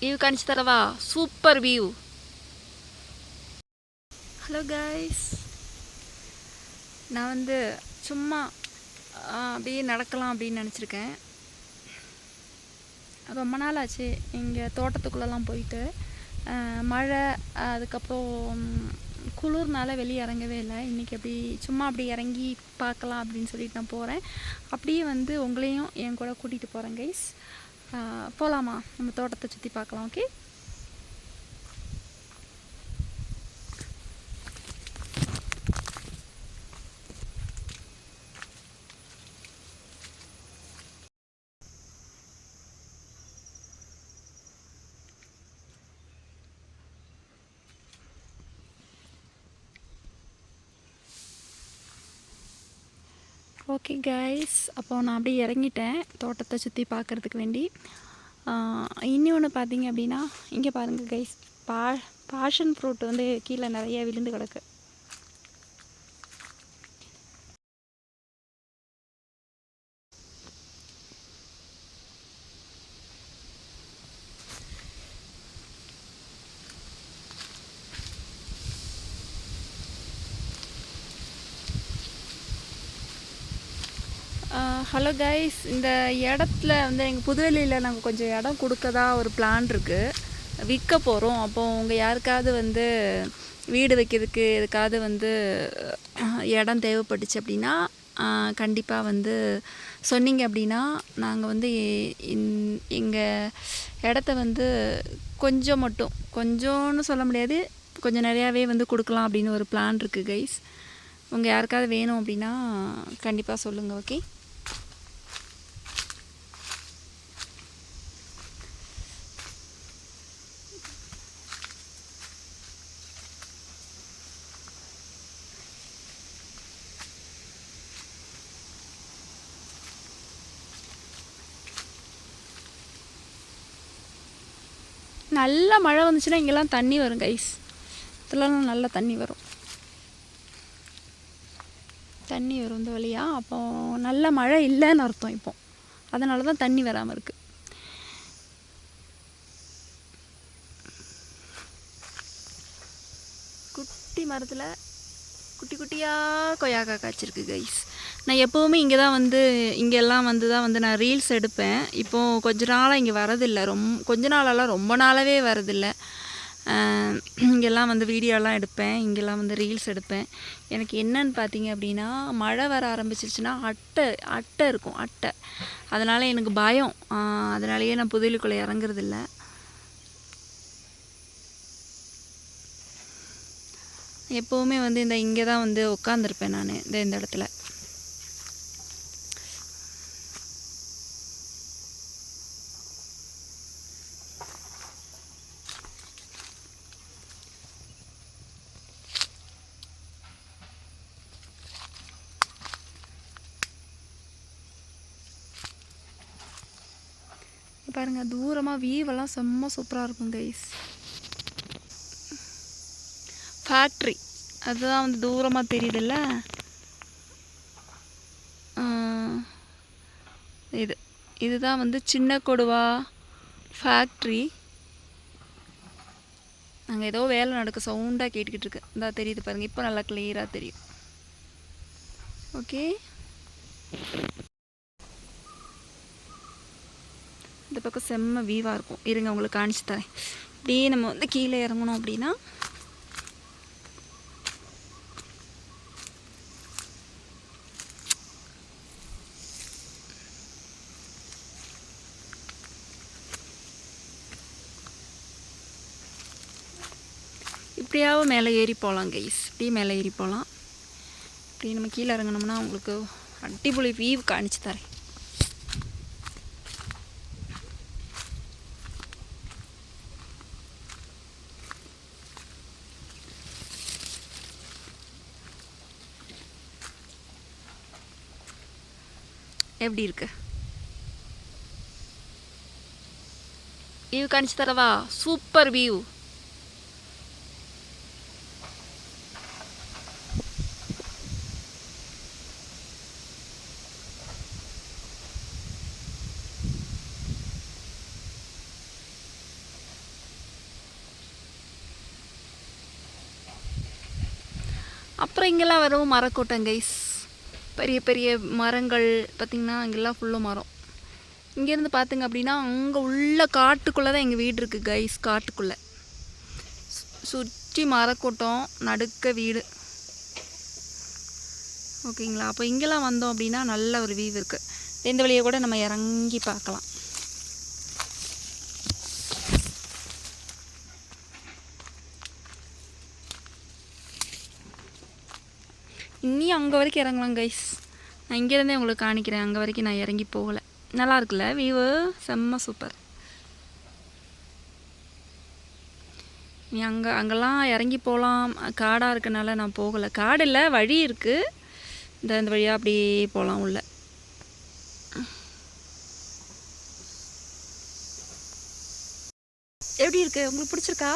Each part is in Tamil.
வியூ காணிச்சு தரவா? Super view. ஹலோ கைஸ், நான் வந்து சும்மா அப்படியே நடக்கலாம் அப்படின்னு நினச்சிருக்கேன். ரொம்ப நாள் ஆச்சு இங்கே தோட்டத்துக்குள்ளெல்லாம் போயிட்டு. மழை, அதுக்கப்புறம் குளிர்னால வெளியே இறங்கவே இல்லை. இன்றைக்கி அப்படி சும்மா அப்படி இறங்கி பார்க்கலாம் அப்படின்னு சொல்லிட்டு நான் போகிறேன். அப்படியே வந்து உங்களையும் என் கூட கூட்டிகிட்டு போகிறேன் கைஸ். போகலாமா? நம்ம தோட்டத்தை சுற்றி பார்க்கலாம். Okay, okay guys. அப்போது நான் அப்படியே இறங்கிட்டேன் தோட்டத்தை சுற்றி பார்க்குறதுக்கு வேண்டி. இன்னொன்று பார்த்தீங்க அப்படின்னா, இங்கே பாருங்கள் கைஸ், பாஷன் ஃப்ரூட் வந்து கீழே நிறைய விழுந்து கிடக்கு. ஹலோ கைஸ், இந்த இடத்துல வந்து எங்கள் புதுவெளியில் நாங்கள் கொஞ்சம் இடம் கொடுக்கதா ஒரு பிளான் இருக்குது. விற்க போகிறோம். அப்போது உங்கள் யாருக்காவது வந்து வீடு வைக்கிறதுக்கு எதுக்காவது வந்து இடம் தேவைப்பட்டுச்சு அப்படின்னா கண்டிப்பாக வந்து சொன்னீங்க அப்படின்னா நாங்கள் வந்து எங்கள் இடத்த வந்து கொஞ்சம் மட்டும், கொஞ்சம்னு சொல்ல முடியாது, கொஞ்சம் நிறையாவே வந்து கொடுக்கலாம் அப்படின்னு ஒரு பிளான் இருக்குது கைஸ். உங்கள் யாருக்காவது வேணும் அப்படின்னா கண்டிப்பாக சொல்லுங்கள். ஓகே, நல்ல மழை வந்துச்சுன்னா இங்கெல்லாம் தண்ணி வரும் கைஸ். இதெல்லாம் நல்ல தண்ணி வரும் இந்த வழியாக. அப்போ நல்ல மழை இல்லைன்னு அர்த்தம். இப்போ அதனால தான் தண்ணி வராமல் இருக்குது. குட்டி மரத்தில் குட்டி குட்டியாக கொய்யாக்கா காய்ச்சிருக்கு கைஸ். நான் எப்போவுமே இங்கெல்லாம் வந்து நான் ரீல்ஸ் எடுப்பேன். இப்போது கொஞ்ச நாளாக இங்கே வரதில்லை. கொஞ்ச நாளெல்லாம் ரொம்ப நாளாகவே வரதில்லை. இங்கெல்லாம் வந்து வீடியோலாம் எடுப்பேன், இங்கெல்லாம் வந்து ரீல்ஸ் எடுப்பேன். எனக்கு என்னன்னு பார்த்தீங்க அப்படின்னா, மழை வர ஆரம்பிச்சிருச்சுன்னா அட்டை இருக்கும், அட்டை. அதனால் எனக்கு பயம். அதனாலேயே நான் புதையலுக்குள்ளே இறங்குறதில்ல. எப்போவுமே வந்து இங்கே தான் வந்து உட்காந்துருப்பேன் நான், இந்த இடத்துல. பாருங்கள், தூரமாக வியூவெல்லாம் செம்ம சூப்பராக இருக்கும் கைஸ். ஃபேக்ட்ரி அதுதான் வந்து தூரமாக தெரியுதுல்ல. இதுதான் வந்து சின்ன கொடுவா ஃபேக்ட்ரி. அங்கே ஏதோ வேலை நடக்க சவுண்டாக கேட்டுக்கிட்டு இருக்கு. இந்தா தெரியுது பாருங்கள், இப்போ நல்லா கிளியராக தெரியும். ஓகே, இந்த பக்கம் செம்ம வியூவாக இருக்கும். இருங்க உங்களுக்கு காணிச்சு தரேன். இப்படியே நம்ம வந்து கீழே இறங்கணும் அப்படின்னா இப்படியாவது மேலே ஏறி போகலாம் கைஸ். இப்படியே மேலே ஏறி போகலாம். இப்படி நம்ம கீழே இறங்கினோம்னா உங்களுக்கு அடிப்பொலி வியூ காணிச்சு தரேன். எப்படி இருக்கு வியூ காணிச்சு தரவா? Super view. அப்புறம் இங்கெல்லாம் வரும் மரக்கூட்டம் கைஸ். பெரிய பெரிய மரங்கள் பார்த்திங்கன்னா இங்கெல்லாம் ஃபுல்லும் மரம். இங்கேருந்து பார்த்திங்க அப்படின்னா அங்கே உள்ள காட்டுக்குள்ளே தான் எங்கள் வீடு இருக்குது கைஸ். காட்டுக்குள்ளே சுற்றி மரக்கூட்டம், நடுக்க வீடு. ஓகேங்களா? அப்போ இங்கெல்லாம் வந்தோம் அப்படின்னா நல்ல ஒரு வியூ இருக்குது. இந்த வழியை கூட நம்ம இறங்கி பார்க்கலாம். இன்னும் அங்கே வரைக்கும் இறங்கலாம் கைஸ். நான் இங்கேருந்தே உங்களுக்கு காணிக்கிறேன். அங்கே வரைக்கும் நான் இறங்கி போகலை. நல்லா இருக்குல்ல வியூவு? செம்ம சூப்பர். நீ அங்கெல்லாம் இறங்கி போகலாம். காடாக இருக்கனால நான் போகலை. காடு இல்லை, வழி இருக்குது. இந்த வழியாக அப்படியே போகலாம் உள்ள. எப்படி இருக்குது? உங்களுக்கு பிடிச்சிருக்கா?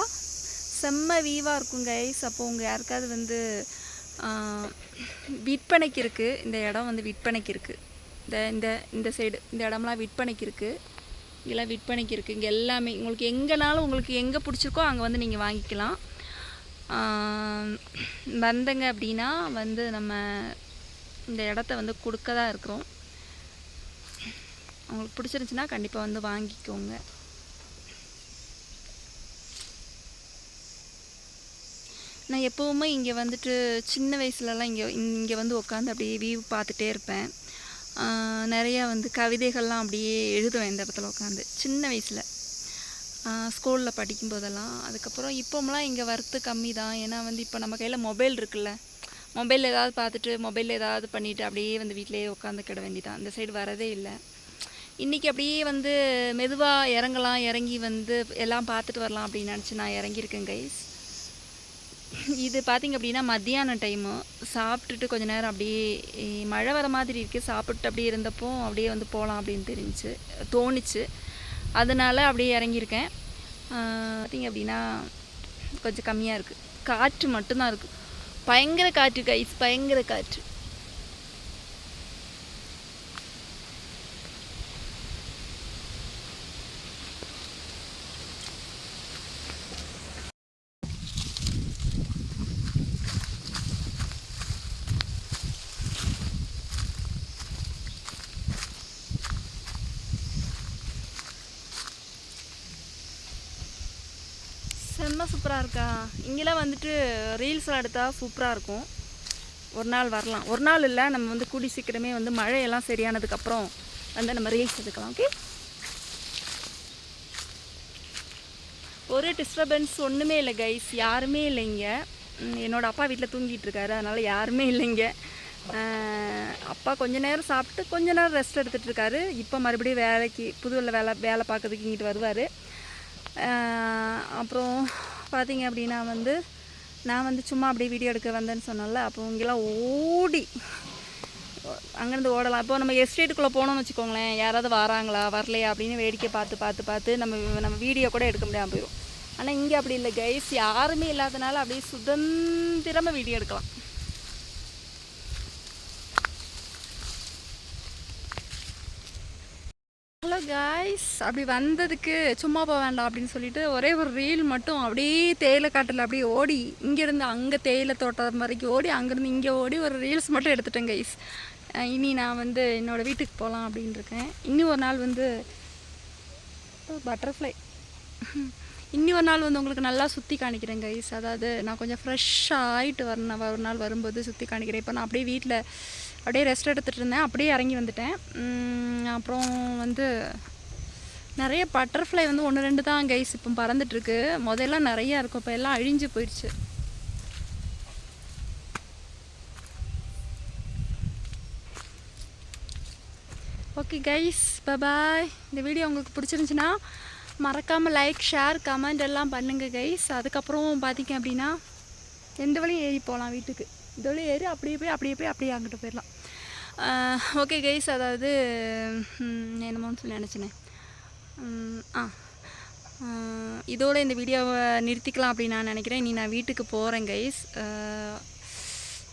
செம்ம வியூவாக இருக்கும் கைஸ். அப்போது உங்கள் யாருக்காவது வந்து விற்பனைக்கு இருக்குது. இந்த இடம் வந்து விற்பனைக்கு இருக்குது. இந்த சைடு இந்த இடம்லாம் விற்பனைக்கு இருக்குது. இங்கெல்லாம் விற்பனைக்கு இருக்குது. இங்கே எல்லாமே உங்களுக்கு எங்கேனாலும் உங்களுக்கு எங்கே பிடிச்சிருக்கோ அங்கே வந்து நீங்கள் வாங்கிக்கலாம். வந்தங்க அப்படின்னா வந்து நம்ம இந்த இடத்த வந்து கொடுக்க தான் இருக்கிறோம். உங்களுக்கு பிடிச்சிருந்துச்சின்னா கண்டிப்பாக வந்து வாங்கிக்கோங்க. நான் எப்போவுமே இங்கே வந்துட்டு சின்ன வயசுலலாம் இங்கே வந்து உட்காந்து அப்படியே வியூ பார்த்துட்டே இருப்பேன். நிறையா வந்து கவிதைகள்லாம் அப்படியே எழுதுவேன் இந்த இடத்துல உட்காந்து சின்ன வயசில் ஸ்கூலில் படிக்கும்போதெல்லாம். அதுக்கப்புறம் இப்போம்லாம் இங்கே வரத்து கம்மி தான். ஏன்னா வந்து இப்போ நம்ம கையில் மொபைல் இருக்குல்ல, மொபைலில் ஏதாவது பார்த்துட்டு மொபைலில் ஏதாவது பண்ணிவிட்டு அப்படியே வந்து வீட்டிலேயே உட்காந்துக்கிட வேண்டியதான். இந்த சைடு வரதே இல்லை. இன்றைக்கி அப்படியே வந்து மெதுவாக இறங்கி வந்து எல்லாம் பார்த்துட்டு வரலாம் அப்படின்னு நினச்சி நான் இறங்கியிருக்கேன் கைஸ். இது பார்த்திங்க அப்படின்னா மத்தியான டைமு. சாப்பிட்டுட்டு கொஞ்சம் நேரம் அப்படியே மழை வர மாதிரி இருக்குது. சாப்பிட்டு அப்படியே இருந்தப்போ அப்படியே வந்து போகலாம் அப்படின்னு தோணுச்சு. அதனால் அப்படியே இறங்கியிருக்கேன். பார்த்திங்க அப்படின்னா கொஞ்சம் கம்மியாக இருக்குது. காற்று மட்டும்தான் இருக்குது. பயங்கர காற்று கைஸ், பயங்கர காற்று. செம்ம சூப்பராக இருக்கா? இங்கெல்லாம் வந்துட்டு ரீல்ஸ்லாம் எடுத்தால் சூப்பராக இருக்கும். ஒரு நாள் வரலாம். ஒரு நாள் இல்லை, நம்ம வந்து கூடி சீக்கிரமே வந்து மழையெல்லாம் சரியானதுக்கப்புறம் வந்து நம்ம ரீல்ஸ் எடுக்கலாம். ஓகே, ஒரு டிஸ்டர்பன்ஸ் ஒன்றுமே இல்லை கைஸ். யாருமே இல்லை இங்கே. என்னோடய அப்பா வீட்டில் தூங்கிட்டு இருக்காரு, அதனால் யாருமே இல்லைங்க. அப்பா கொஞ்ச நேரம் சாப்பிட்டு கொஞ்ச நேரம் ரெஸ்ட் எடுத்துகிட்டு இருக்காரு. இப்போ மறுபடியும் வேலைக்கு புதுவில் வேலை பார்க்கறதுக்கு இங்கிட்டு வருவார். அப்புறம் பார்த்திங்க அப்படின்னா வந்து நான் வந்து சும்மா அப்படியே வீடியோ எடுக்க வந்தேன்னு சொன்னேன்ல. அப்போ இங்கெல்லாம் ஓடி அங்கேருந்து ஓடலாம். இப்போ நம்ம எஸ்டேட்டுக்குள்ளே போனோம்னு வச்சுக்கோங்களேன், யாராவது வராங்களா வரலையா அப்படின்னு வேடிக்கை பார்த்து நம்ம வீடியோ கூட எடுக்க முடியாமல் போயிடும். ஆனால் இங்கே அப்படி இல்லை கைஸ். யாருமே இல்லாதனால அப்படியே சுதந்திரமாக வீடியோ எடுக்கலாம். ஹலோ காய்ஸ், அப்படி வந்ததுக்கு சும்மா போக வேண்டாம் அப்படின்னு சொல்லிட்டு ஒரே ஒரு ரீல் மட்டும் அப்படியே தேயிலை காட்டில் அப்படியே ஓடி இங்கேருந்து அங்கே தேயிலை தோட்டம் வரைக்கும் ஓடி அங்கேருந்து இங்கே ஓடி ஒரு ரீல்ஸ் மட்டும் எடுத்துட்டேன் கைஸ். இனி நான் வந்து என்னோடய வீட்டுக்கு போகலாம் அப்படின்னு இருக்கேன். இன்னும் ஒரு நாள் வந்து பட்டர்ஃப்ளை இன்னும் ஒரு நாள் வந்து உங்களுக்கு நல்லா சுற்றி காணிக்கிறேன் கைஸ். அதாவது நான் கொஞ்சம் ஃப்ரெஷ்ஷாக ஆகிட்டு ஒரு நாள் வரும்போது சுற்றி காணிக்கிறேன். இப்போ நான் அப்படியே வீட்டில் அப்படியே ரெஸ்ட் எடுத்துகிட்டு இருந்தேன், அப்படியே இறங்கி வந்துட்டேன். அப்புறம் வந்து நிறைய பட்டர்ஃப்ளை வந்து 1-2 தான் கைஸ் இப்போ பறந்துட்டுருக்கு. முதல்லாம் நிறையா இருக்கும், இப்போ எல்லாம் அழிஞ்சு போயிடுச்சு. ஓகே கைஸ், பாய். இந்த வீடியோ உங்களுக்கு பிடிச்சிருந்துச்சின்னா மறக்காமல் லைக், ஷேர், கமெண்ட் எல்லாம் பண்ணுங்கள் கைஸ். அதுக்கப்புறம் பார்த்திங்க அப்படின்னா எந்த வழியும் ஏறி போகலாம் வீட்டுக்கு. இந்த வழியும் ஏறி அப்படியே போய் அப்படியே அங்கிட்டு போயிடலாம். ஓகே கைஸ், அதாவது என்னமோன்னு சொல்லி நினச்சினேன். இதோட இந்த வீடியோவை நிறுத்திக்கலாம் அப்படின்னு நான் நினைக்கிறேன். நான் வீட்டுக்கு போகிறேன் கைஸ்.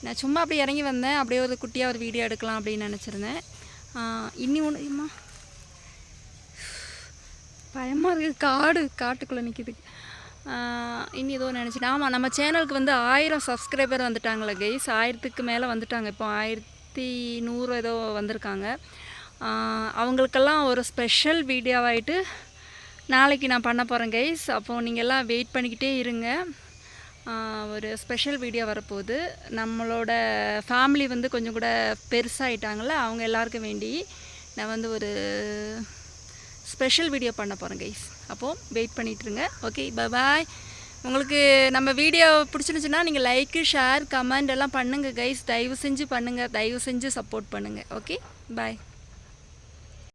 நான் சும்மா அப்படியே இறங்கி வந்தேன், அப்படியே ஒரு குட்டியாக ஒரு வீடியோ எடுக்கலாம் அப்படின்னு நினச்சிருந்தேன். இன்னி ஒன்றுமா பயமாக இருக்குது, காட்டுக்குள்ளே நிற்கிது. இனி ஏதோ நினச்சிட்டேன். ஆமாம், நம்ம சேனலுக்கு வந்து 1000 சப்ஸ்கிரைபர் வந்துட்டாங்களே கைஸ். 1000க்கு மேலே வந்துட்டாங்க. இப்போ 1100 ஏதோ வந்திருக்காங்க. அவங்களுக்கெல்லாம் ஒரு ஸ்பெஷல் வீடியோவாயிட்டு நாளைக்கு நான் பண்ண போகிறேன் கைஸ். அப்போது நீங்கள் எல்லாம் வெயிட் பண்ணிக்கிட்டே இருங்க. ஒரு ஸ்பெஷல் வீடியோ வரப்போகுது. நம்மளோட ஃபேமிலி வந்து கொஞ்சம் கூட பெருசாகிட்டாங்கள, அவங்க எல்லாருக்கும் வேண்டி நான் வந்து ஒரு ஸ்பெஷல் வீடியோ பண்ண போகிறேன் கைஸ். அப்போது வெயிட் பண்ணிகிட்ருங்க. ஓகே, பாய். உங்களுக்கு நம்ம வீடியோ பிடிச்சிருந்துச்சுன்னா நீங்கள் லைக்கு, ஷேர், கமெண்ட் எல்லாம் பண்ணுங்கள் கைஸ். தயவு செஞ்சு பண்ணுங்கள். தயவு செஞ்சு சப்போர்ட் பண்ணுங்கள். ஓகே, பாய்.